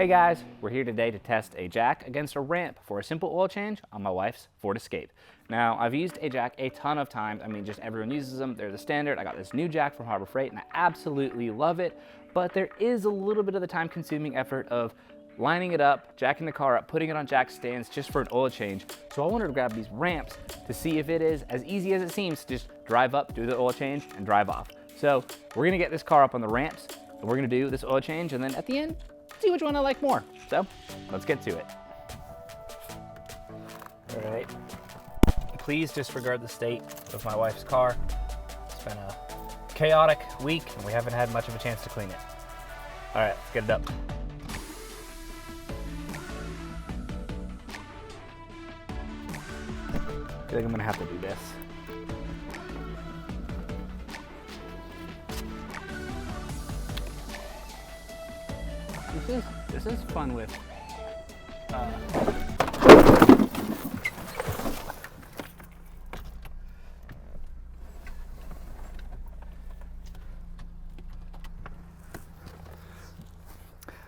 Hey guys, we're here today to test a jack against a ramp for a simple oil change on my wife's Ford Escape. Now, I've used a jack a ton of times. I mean, just everyone uses them. They're the standard. I got this new jack from Harbor Freight and I absolutely love it, but there is a little bit of the time-consuming effort of lining it up, jacking the car up, putting it on jack stands just for an oil change. So I wanted to grab these ramps to see if it is as easy as it seems to just drive up, do the oil change, and drive off. So we're gonna get this car up on the ramps, and we're gonna do this oil change, and then at the end, see which one I like more. So let's get to it. All right. Please disregard the state of my wife's car. It's been a chaotic week, and we haven't had much of a chance to clean it. All right, let's get it up. I think I'm gonna have to do this. This is fun with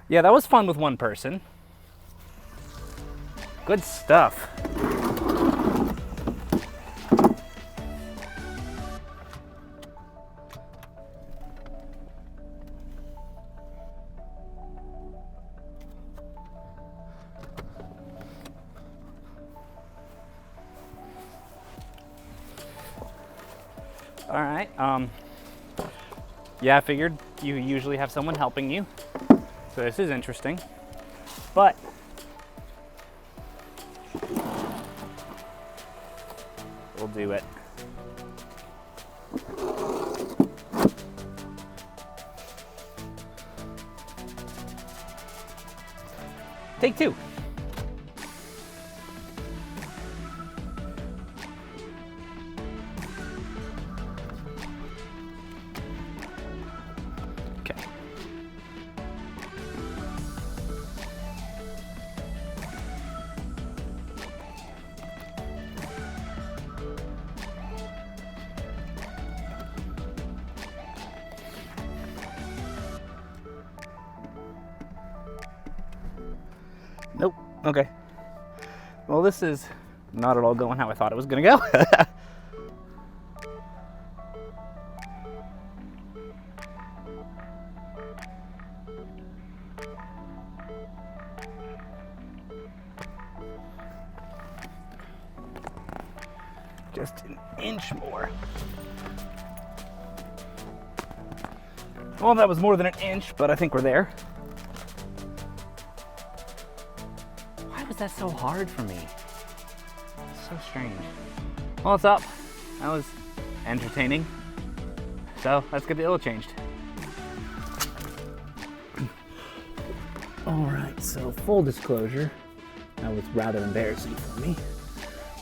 yeah, that was fun with one person. Good stuff. All right, yeah, I figured you usually have someone helping you, so this is interesting, but we'll do it. Take two. Okay. Nope. Okay. Well, this is not at all going how I thought it was gonna go. Just an inch more. Well, that was more than an inch, but I think we're there. Why was that so hard for me? So strange. Well, it's up. That was entertaining. So let's get the oil changed. All right, so full disclosure, that was rather embarrassing for me.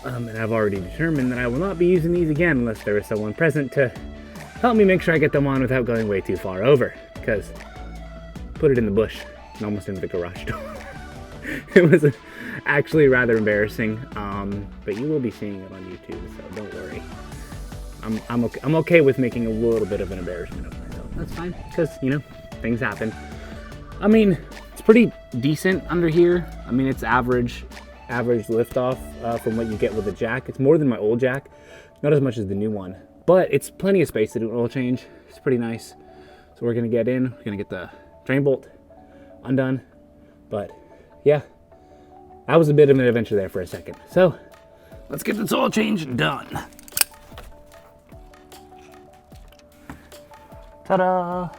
And I've already determined that I will not be using these again unless there is someone present to help me make sure I get them on without going way too far over, because put it in the bush and almost into the garage door. It was actually rather embarrassing, but you will be seeing it on YouTube, so don't worry. I'm okay with making a little bit of an embarrassment of myself. That's fine, because, you know, things happen. I mean, it's pretty decent under here. I mean, it's average liftoff from what you get with a jack. It's more than my old jack, not as much as the new one, but it's plenty of space to do an oil change. It's pretty nice. So we're gonna get in, we're gonna get the drain bolt undone, but yeah, that was a bit of an adventure there for a second. So let's get this oil change done. Ta-da!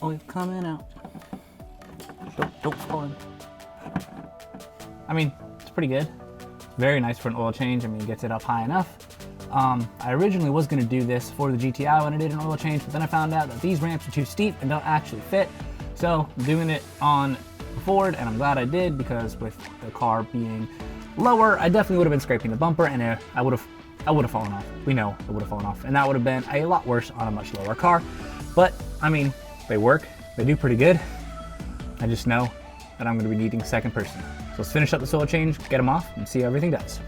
Oil coming out. Don't spoil him. I mean, it's pretty good. Very nice for an oil change. I mean, it gets it up high enough. I originally was gonna do this for the GTI when I did an oil change, but then I found out that these ramps are too steep and don't actually fit. So I'm doing it on the Ford, and I'm glad I did, because with the car being lower, I definitely would have been scraping the bumper, and I would have fallen off. We know it would have fallen off, and that would have been a lot worse on a much lower car. But I mean, they work. They do pretty good. I just know that I'm gonna be needing a second person. So let's finish up this oil change, get them off, and see how everything does.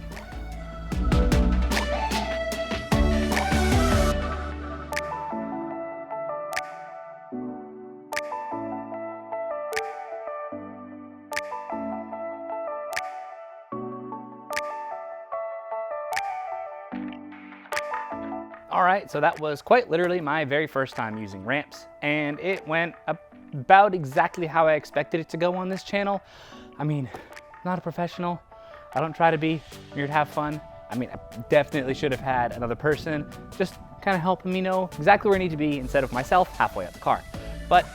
All right, so that was quite literally my very first time using ramps, and it went about exactly how I expected it to go on this channel. I mean, not a professional. I don't try to be. I'm here to have fun. I mean, I definitely should have had another person just kind of helping me know exactly where I need to be instead of myself halfway up the car. But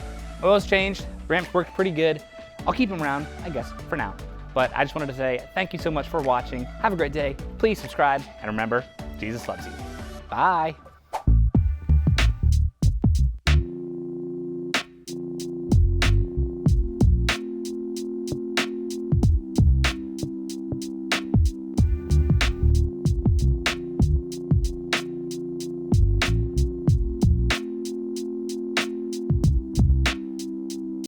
oil's changed, ramps worked pretty good. I'll keep them around, I guess, for now. But I just wanted to say thank you so much for watching. Have a great day. Please subscribe, and remember, Jesus loves you. Bye.